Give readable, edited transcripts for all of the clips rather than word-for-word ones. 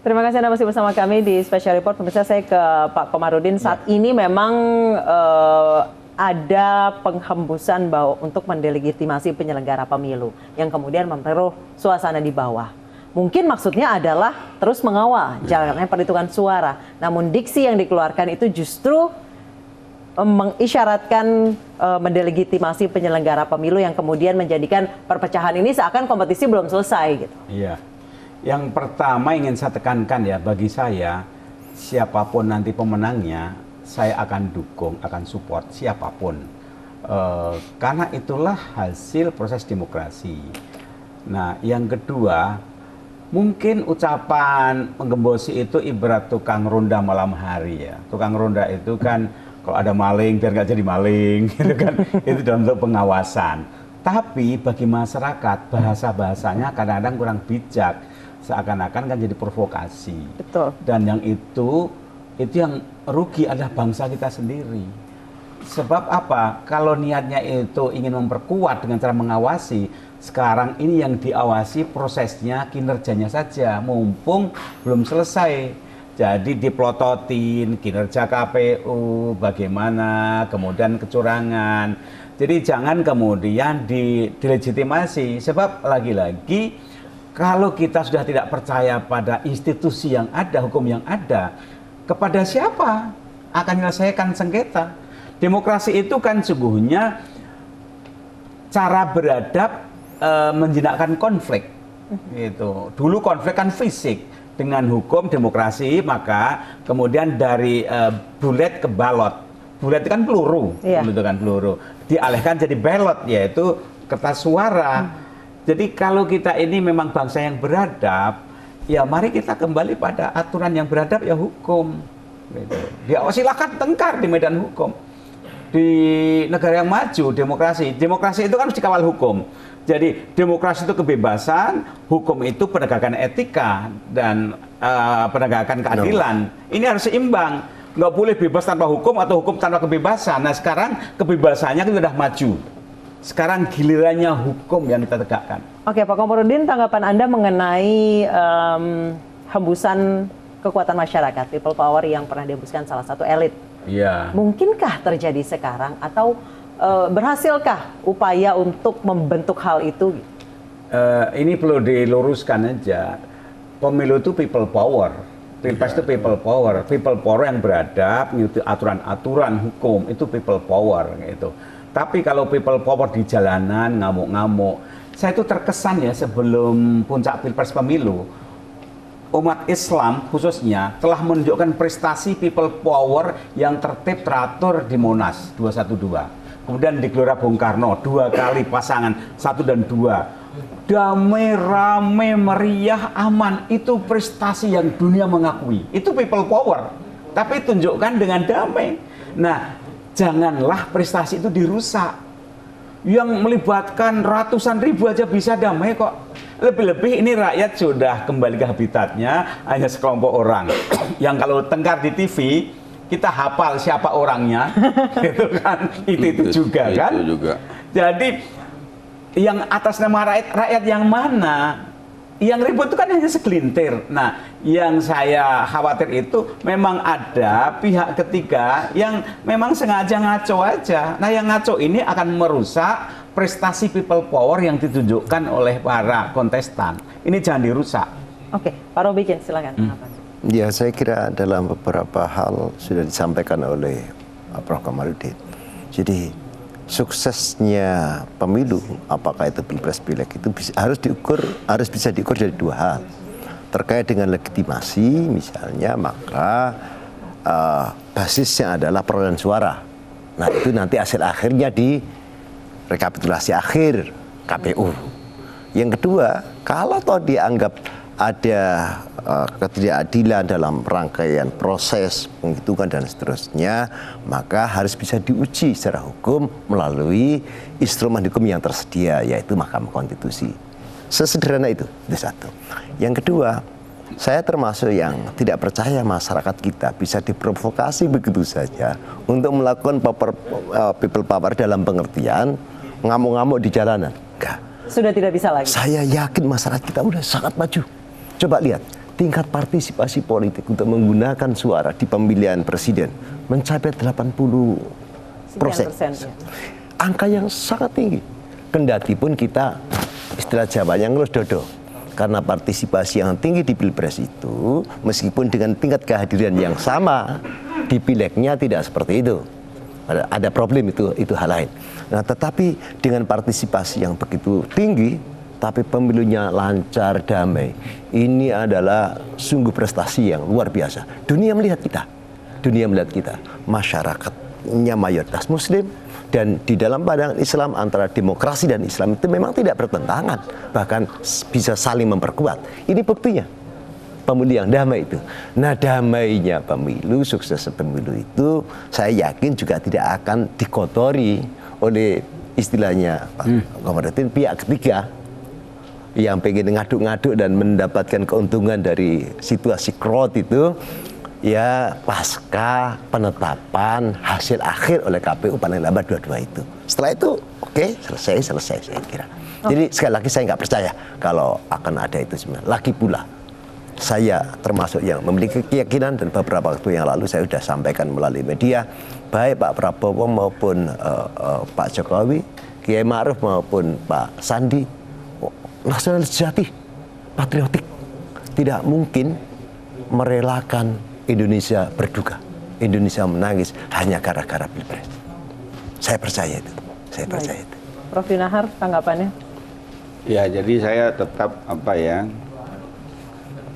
Terima kasih Anda masih bersama kami di Special Report. Pemirsa, saya ke Pak Komarudin. Saat ini memang ada penghembusan bahwa untuk mendelegitimasi penyelenggara pemilu yang kemudian memperkeruh suasana di bawah. Mungkin maksudnya adalah terus mengawal jalannya perhitungan suara. Namun diksi yang dikeluarkan itu justru mengisyaratkan mendelegitimasi penyelenggara pemilu yang kemudian menjadikan perpecahan ini seakan kompetisi belum selesai gitu. Iya. Yang pertama ingin saya tekankan ya, bagi saya siapapun nanti pemenangnya, saya akan dukung, akan support siapapun. Karena itulah hasil proses demokrasi. Nah, yang kedua, mungkin ucapan menggembosi itu ibarat tukang ronda malam hari ya. Tukang ronda itu kan kalau ada maling biar nggak jadi maling, gitu kan. Itu dalam bentuk pengawasan. Tapi bagi masyarakat bahasa-bahasanya kadang-kadang kurang bijak. Seakan-akan kan jadi provokasi. Betul. Dan yang itu yang rugi adalah bangsa kita sendiri. Sebab apa? Kalau niatnya itu ingin memperkuat dengan cara mengawasi, sekarang ini yang diawasi prosesnya, kinerjanya saja, mumpung belum selesai. Jadi diplototin kinerja KPU, bagaimana, kemudian kecurangan. Jadi jangan kemudian dilegitimasi, sebab lagi-lagi kalau kita sudah tidak percaya pada institusi yang ada, hukum yang ada, kepada siapa akan menyelesaikan sengketa? Demokrasi itu kan sungguhnya cara beradab menjinakkan konflik. Gitu. Dulu konflik kan fisik, dengan hukum demokrasi maka kemudian dari bulet ke balot. Bulet itu kan peluru, gitu kan, peluru. Dialihkan jadi belot, yaitu kertas suara. Jadi kalau kita ini memang bangsa yang beradab, ya mari kita kembali pada aturan yang beradab, ya hukum. Gitu. Ya silakan tengkar di medan hukum. Di negara yang maju, demokrasi itu kan mesti kawal hukum. Jadi demokrasi itu kebebasan, hukum itu penegakan etika dan penegakan keadilan. Ini harus seimbang. Nggak boleh bebas tanpa hukum atau hukum tanpa kebebasan. Nah sekarang kebebasannya kan sudah maju. Sekarang gilirannya hukum yang kita tegakkan. Oke, Pak Komarudin, tanggapan Anda mengenai hembusan kekuatan masyarakat, people power yang pernah dihembuskan salah satu elit. Iya. Mungkinkah terjadi sekarang atau berhasilkah upaya untuk membentuk hal itu? Ini perlu diluruskan aja. Pemilu itu people power. Pilpres itu people power. People power yang beradab, mengikuti aturan-aturan hukum, itu people power gitu. Tapi kalau people power di jalanan, ngamuk-ngamuk, saya itu terkesan ya sebelum puncak Pilpres pemilu, umat Islam khususnya telah menunjukkan prestasi people power yang tertib teratur di Monas 212. Kemudian di Gelora Bung Karno 2 kali pasangan 1 dan 2. Damai, rame, meriah, aman. Itu prestasi yang dunia mengakui. Itu people power. Tapi tunjukkan dengan damai. Nah, janganlah prestasi itu dirusak. Yang melibatkan ratusan ribu aja bisa damai kok. Lebih-lebih ini rakyat sudah kembali ke habitatnya, hanya sekelompok orang. Yang kalau tengkar di TV, kita hafal siapa orangnya, gitu kan? Itu juga kan? Itu juga. Jadi yang atas nama rakyat yang mana? Yang ribut itu kan hanya segelintir. Nah, yang saya khawatir itu memang ada pihak ketiga yang memang sengaja ngaco aja. Nah, yang ngaco ini akan merusak prestasi people power yang ditunjukkan oleh para kontestan. Ini jangan dirusak. Oke, Pak Robikin, silakan. Ya, saya kira dalam beberapa hal sudah disampaikan oleh Prof. Komarudin. Jadi suksesnya pemilu, apakah itu pilpres pileg, itu harus bisa diukur dari 2 hal. Terkait dengan legitimasi misalnya, maka basisnya adalah perolehan suara. Nah, itu nanti hasil akhirnya di rekapitulasi akhir KPU. Yang kedua, kalau toh dianggap ada ketidakadilan dalam rangkaian proses penghitungan dan seterusnya, maka harus bisa diuji secara hukum melalui instrumen hukum yang tersedia, yaitu Mahkamah Konstitusi. Sesederhana itu satu. Yang kedua, saya termasuk yang tidak percaya masyarakat kita bisa diprovokasi begitu saja untuk melakukan people power dalam pengertian ngamuk-ngamuk di jalanan. Enggak. Sudah tidak bisa lagi. Saya yakin masyarakat kita udah sangat maju. Coba lihat, tingkat partisipasi politik untuk menggunakan suara di pemilihan presiden mencapai 80%. Ya. Angka yang sangat tinggi. Kendati pun kita istilah Jawanya ngelus dodo. Karena partisipasi yang tinggi di Pilpres itu, meskipun dengan tingkat kehadiran yang sama, di Pilegnya tidak seperti itu. Ada problem itu hal lain. Nah, tetapi dengan partisipasi yang begitu tinggi, tapi pemilunya lancar, damai, ini adalah sungguh prestasi yang luar biasa. Dunia melihat kita, masyarakatnya mayoritas Muslim, dan di dalam pandangan Islam antara demokrasi dan Islam itu memang tidak bertentangan, bahkan bisa saling memperkuat. Ini buktinya. Pemilu yang damai itu. Nah, damainya pemilu, sukses pemilu itu saya yakin juga tidak akan dikotori oleh istilahnya Pak Komarudin pihak ketiga yang pengen ngaduk-ngaduk dan mendapatkan keuntungan dari situasi crowd itu ya pasca penetapan hasil akhir oleh KPU paling lambat 22 itu. Setelah itu oke, selesai saya kira. Jadi sekali lagi saya nggak percaya kalau akan ada itu sebenarnya. Lagi pula saya termasuk yang memiliki keyakinan dan beberapa waktu yang lalu saya sudah sampaikan melalui media, baik Pak Prabowo maupun Pak Jokowi, Kiai Ma'ruf maupun Pak Sandi, nasionalis sejati, patriotik, tidak mungkin merelakan Indonesia berduka, Indonesia menangis hanya gara-gara Pilpres. Saya percaya itu. Prof. Yunahar, tanggapannya? Ya, jadi saya tetap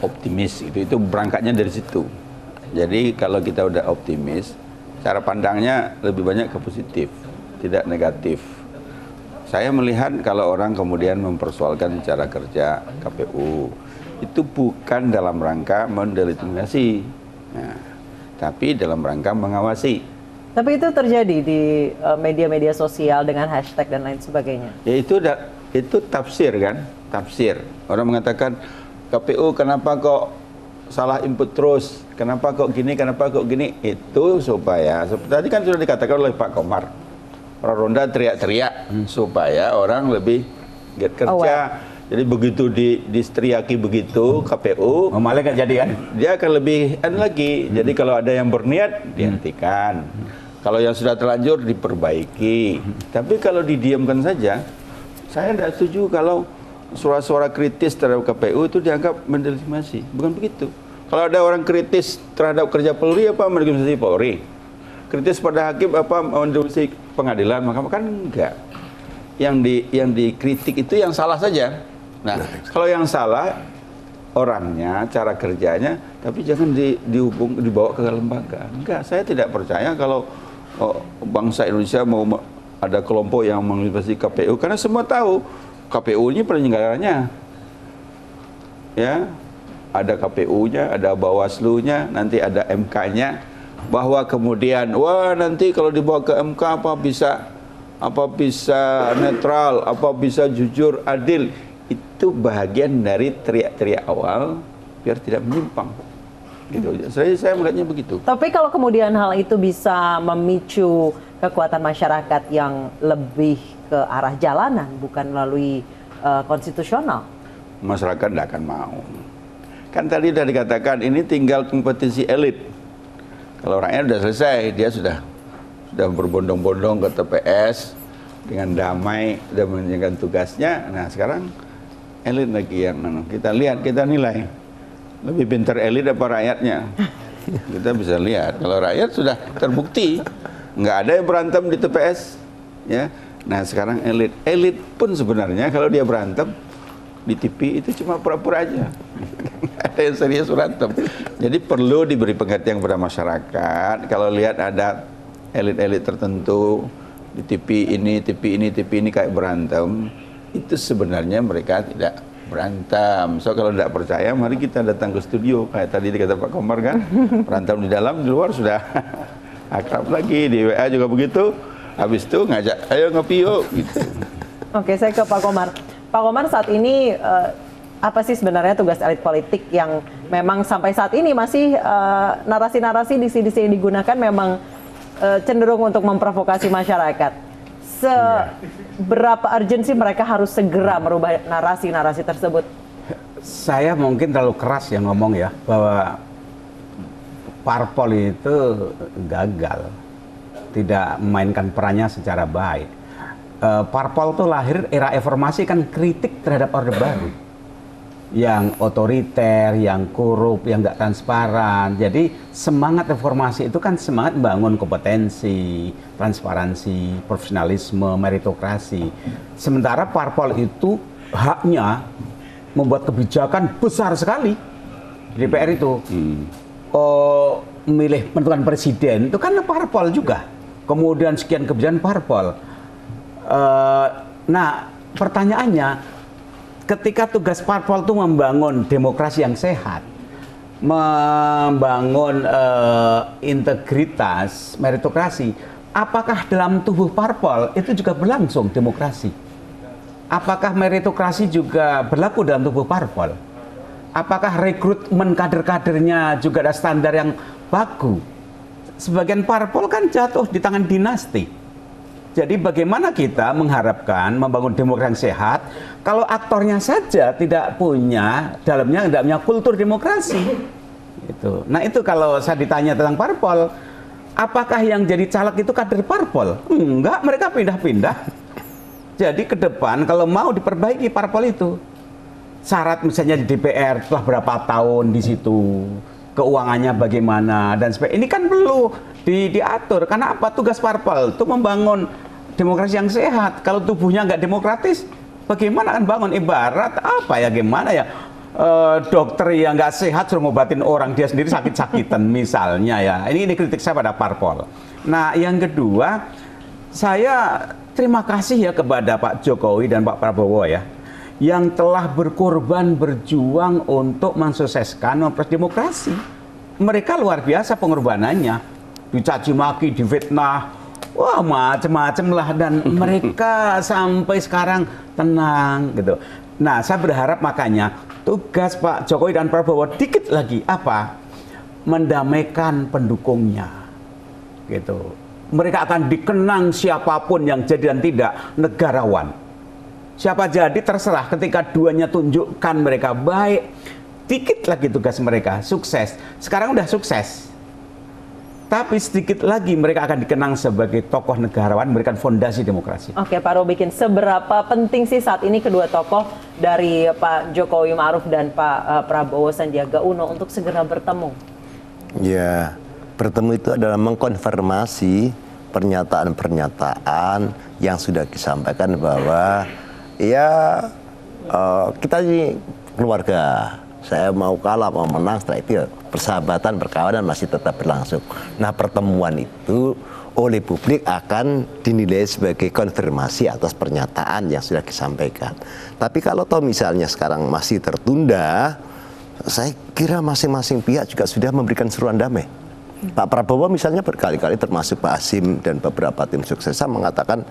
optimis itu berangkatnya dari situ. Jadi kalau kita udah optimis, cara pandangnya lebih banyak ke positif, tidak negatif. Saya melihat kalau orang kemudian mempersoalkan cara kerja KPU itu bukan dalam rangka mendelegitimasi, tapi dalam rangka mengawasi. Tapi itu terjadi di media-media sosial dengan hashtag dan lain sebagainya. Ya itu tafsir kan, tafsir. Orang mengatakan KPU kenapa kok salah input terus, kenapa kok gini, itu supaya tadi kan sudah dikatakan oleh Pak Komar, Ronda teriak-teriak supaya orang lebih giat kerja. Jadi begitu disteriaki begitu KPU, malah nggak jadi kan? Dia akan lebih lagi. Jadi kalau ada yang berniat dihentikan, kalau yang sudah terlanjur diperbaiki. Tapi kalau didiamkan saja, saya tidak setuju kalau suara-suara kritis terhadap KPU itu dianggap mendelegitimasi. Bukan begitu. Kalau ada orang kritis terhadap kerja Polri, apa mendelegitimasi Polri? Kritis pada hakim, apa mendelegitimasi pengadilan? Maka kan enggak. Yang dikritik itu yang salah saja. Nah, kalau yang salah orangnya, cara kerjanya, tapi jangan dibawa ke lembaga. Enggak, saya tidak percaya kalau bangsa Indonesia mau ada kelompok yang mengelegitimasi KPU, karena semua tahu KPU ini penyelenggaranya, ya, ada KPU-nya, ada Bawaslu-nya, nanti ada MK-nya, bahwa kemudian, nanti kalau dibawa ke MK apa bisa netral, apa bisa jujur, adil, itu bagian dari teriak-teriak awal biar tidak menyimpang. Gitu. Saya melihatnya begitu. Tapi kalau kemudian hal itu bisa memicu kekuatan masyarakat yang lebih ke arah jalanan, bukan melalui konstitusional, masyarakat tidak akan mau. Kan tadi sudah dikatakan ini tinggal kompetisi elit. Kalau rakyat sudah selesai, dia sudah berbondong-bondong ke TPS dengan damai dan menjalankan tugasnya. Nah, sekarang elit lagi yang kita lihat, kita nilai lebih pintar elit apa rakyatnya. Kita bisa lihat kalau rakyat sudah terbukti nggak ada yang berantem di TPS, ya. Nah, sekarang elit pun sebenarnya kalau dia berantem di TV itu cuma pura-pura aja. Nggak ada yang serius berantem. Jadi perlu diberi pengertian kepada masyarakat. Kalau lihat ada elit-elit tertentu di TV ini kayak berantem, itu sebenarnya mereka tidak berantem. So kalau tidak percaya, mari kita datang ke studio. Kayak tadi dikata Pak Komar kan, berantem di dalam, di luar sudah akrab lagi. Di WA juga begitu. Habis itu ngajak, ayo ngopi yuk. Gitu. Oke, saya ke Pak Komar. Pak Komar, saat ini apa sih sebenarnya tugas elit politik yang memang sampai saat ini masih narasi-narasi diksi-diksi yang digunakan memang cenderung untuk memprovokasi masyarakat? Seberapa urgensi mereka harus segera merubah narasi-narasi tersebut? Saya mungkin terlalu keras ya ngomong ya, bahwa parpol itu gagal, tidak memainkan perannya secara baik. Parpol itu lahir era reformasi kan kritik terhadap Orde Baru, yang otoriter, yang korup, yang nggak transparan. Jadi semangat reformasi itu kan semangat membangun kompetensi, transparansi, profesionalisme, meritokrasi. Sementara parpol itu haknya membuat kebijakan besar sekali di DPR itu. Memilih menentukan presiden itu kan parpol juga. Kemudian sekian kebijakan parpol. Nah, pertanyaannya, ketika tugas parpol itu membangun demokrasi yang sehat, membangun integritas, meritokrasi, apakah dalam tubuh parpol itu juga berlangsung demokrasi? Apakah meritokrasi juga berlaku dalam tubuh parpol? Apakah rekrutmen kader-kadernya juga ada standar yang baku? Sebagian parpol kan jatuh di tangan dinasti. Jadi bagaimana kita mengharapkan membangun demokrasi yang sehat kalau aktornya saja tidak punya, dalamnya tidak punya kultur demokrasi? Gitu. Nah itu kalau saya ditanya tentang parpol, apakah yang jadi caleg itu kader parpol? Enggak, mereka pindah-pindah. Jadi ke depan kalau mau diperbaiki parpol itu, syarat misalnya di DPR telah berapa tahun di situ, keuangannya bagaimana dan sebagainya. Ini kan perlu diatur. Karena apa? Tugas parpol itu membangun demokrasi yang sehat. Kalau tubuhnya nggak demokratis, bagaimana kan bangun? Ibarat apa ya? Gimana ya? Dokter yang nggak sehat suruh ngobatin orang, dia sendiri sakit-sakitan misalnya ya. Ini kritik saya pada parpol. Nah yang kedua, saya terima kasih ya kepada Pak Jokowi dan Pak Prabowo ya, yang telah berkorban berjuang untuk mensukseskan demokrasi. Mereka luar biasa pengorbanannya, dicaci maki, difitnah, wah macam-macam lah, dan mereka sampai sekarang tenang gitu. Nah saya berharap makanya tugas Pak Jokowi dan Prabowo dikit lagi apa? Mendamaikan pendukungnya gitu. Mereka akan dikenang siapapun yang jadi dan tidak negarawan. Siapa jadi terserah, ketika duanya tunjukkan mereka baik, dikit lagi tugas mereka, sukses. Sekarang udah sukses. Tapi sedikit lagi mereka akan dikenang sebagai tokoh negarawan, memberikan fondasi demokrasi. Oke, Pak Robikin, seberapa penting sih saat ini kedua tokoh dari Pak Jokowi Ma'ruf dan Pak Prabowo Sandiaga Uno untuk segera bertemu? Ya, bertemu itu adalah mengkonfirmasi pernyataan-pernyataan yang sudah disampaikan bahwa ya kita ini keluarga, saya mau kalah mau menang, setelah itu ya, persahabatan perkawanan masih tetap berlangsung. Nah pertemuan itu oleh publik akan dinilai sebagai konfirmasi atas pernyataan yang sudah disampaikan. Tapi kalau toh misalnya sekarang masih tertunda, saya kira masing-masing pihak juga sudah memberikan seruan damai. Pak Prabowo misalnya berkali-kali termasuk Pak Hasim dan beberapa tim suksesnya mengatakan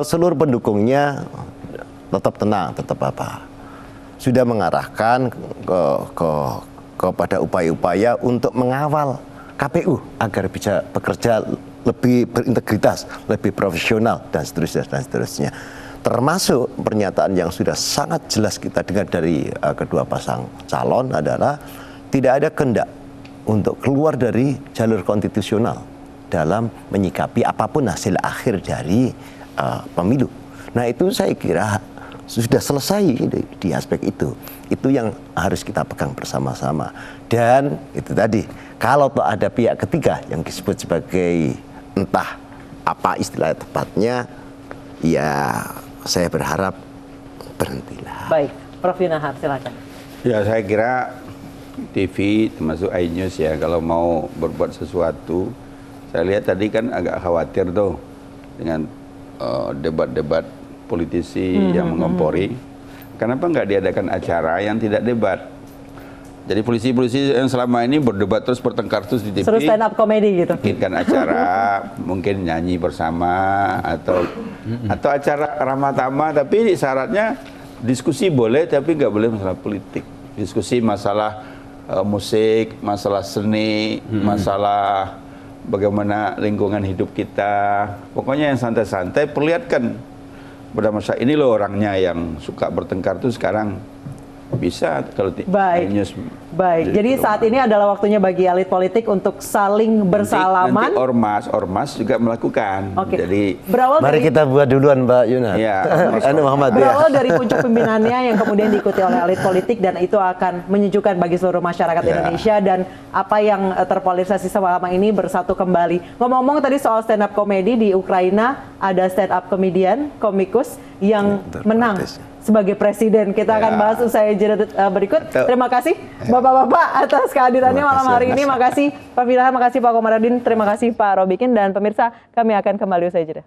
seluruh pendukungnya tetap tenang, tetap apa. Sudah mengarahkan kepada upaya-upaya untuk mengawal KPU agar bisa bekerja lebih berintegritas, lebih profesional dan seterusnya dan seterusnya. Termasuk pernyataan yang sudah sangat jelas kita dengar dari kedua pasang calon adalah tidak ada kehendak untuk keluar dari jalur konstitusional dalam menyikapi apapun hasil akhir dari pemilu. Nah itu saya kira sudah selesai di aspek itu. Itu yang harus kita pegang bersama-sama. Dan itu tadi, kalau toh ada pihak ketiga yang disebut sebagai entah apa istilah tepatnya, ya saya berharap berhentilah. Baik, Prof. Yunahar, silakan. Ya saya kira TV termasuk iNews ya kalau mau berbuat sesuatu, saya lihat tadi kan agak khawatir tuh dengan debat-debat politisi yang mengompori. Kenapa nggak diadakan acara yang tidak debat? Jadi polisi-polisi yang selama ini berdebat terus, bertengkar terus di TV, Seru stand up comedy gitu. bikinkan acara, mungkin nyanyi bersama atau acara ramah tamah, tapi syaratnya diskusi boleh tapi nggak boleh masalah politik. Diskusi masalah musik, masalah seni, masalah bagaimana lingkungan hidup kita. Pokoknya yang santai-santai, perlihatkan pada masa ini loh orangnya yang suka bertengkar tuh sekarang bisa kalau Baik. iNews. Baik, jadi saat ini adalah waktunya bagi elit politik untuk saling bersalaman. Nanti ormas juga melakukan. Oke. Jadi Berawal Mari dari kita buat duluan Mbak Yuna. Ya. Muhammad ya. Berawal dari puncak pimpinannya yang kemudian diikuti oleh elit politik dan itu akan menyejukkan bagi seluruh masyarakat Ya. Indonesia dan apa yang terpolarisasi selama ini bersatu kembali. Ngomong-ngomong tadi soal stand up komedi di Ukraina, ada stand up comedian, komikus yang menang sebagai presiden. Kita akan bahas usai jeda berikut. Terima kasih Bapak-bapak atas kehadirannya malam hari ini. Makasih Pak Firhan, makasih Pak Komarudin, terima kasih Pak Robikin dan pemirsa, kami akan kembali usai jeda.